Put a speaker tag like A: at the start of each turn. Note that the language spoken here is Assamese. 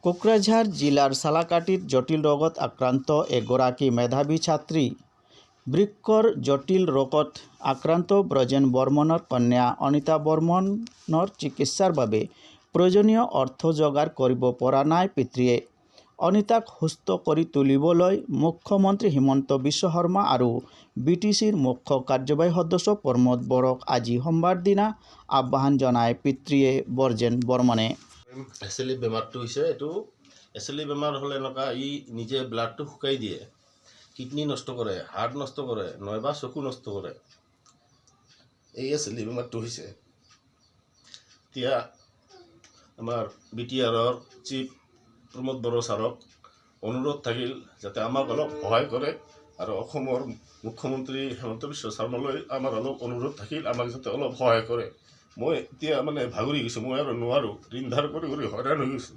A: কোকৰাঝাৰ জিলাৰ সালাকাটিত জটিল ৰোগত আক্ৰান্ত এগৰাকী মেধাৱী ছাত্ৰী বৃক্কৰ জটিল ৰোগত আক্ৰান্ত ব্ৰজেন বৰ্মনৰ কন্যা অনিতা বৰ্মনৰ চিকিৎসাৰ বাবে প্ৰয়োজনীয় অৰ্থ যোগাৰ কৰিব পৰা নাই পিতৃয়ে। অনিতাক সুস্থ কৰি তুলিবলৈ মুখ্যমন্ত্ৰী হিমন্ত বিশ্ব শৰ্মা আৰু বিটিচিৰ মুখ্য কাৰ্যবাহী সদস্য প্ৰমোদ বড়োক আজি সোমবাৰ দিনা আহ্বান জনায় পিতৃয়ে ব্ৰজেন বৰ্মনে।
B: এচেলি বেমাৰটো হৈছে এইটো এচেলি বেমাৰ হ'লে এনেকুৱা নিজে ব্লাডটো শুকাই দিয়ে, কিডনি নষ্ট কৰে, হাৰ্ট নষ্ট কৰে, নহয়বা চকু নষ্ট কৰে। এই এচেলি বেমাৰটো হৈছে। এতিয়া আমাৰ BTRৰ চিফ প্ৰমোদ বড়ো ছাৰক অনুৰোধ থাকিল যাতে আমাক অলপ সহায় কৰে আৰু অসমৰ মুখ্যমন্ত্ৰী হিমন্ত বিশ্ব শৰ্মালৈ আমাৰ অলপ অনুৰোধ থাকিল আমাক যাতে অলপ সহায় কৰে। মই এতিয়া ভাগৰি গৈছোঁ, মই আৰু নোৱাৰোঁ, ঋণ ধাৰ কৰি হয়ৰাণ হৈ গৈছোঁ।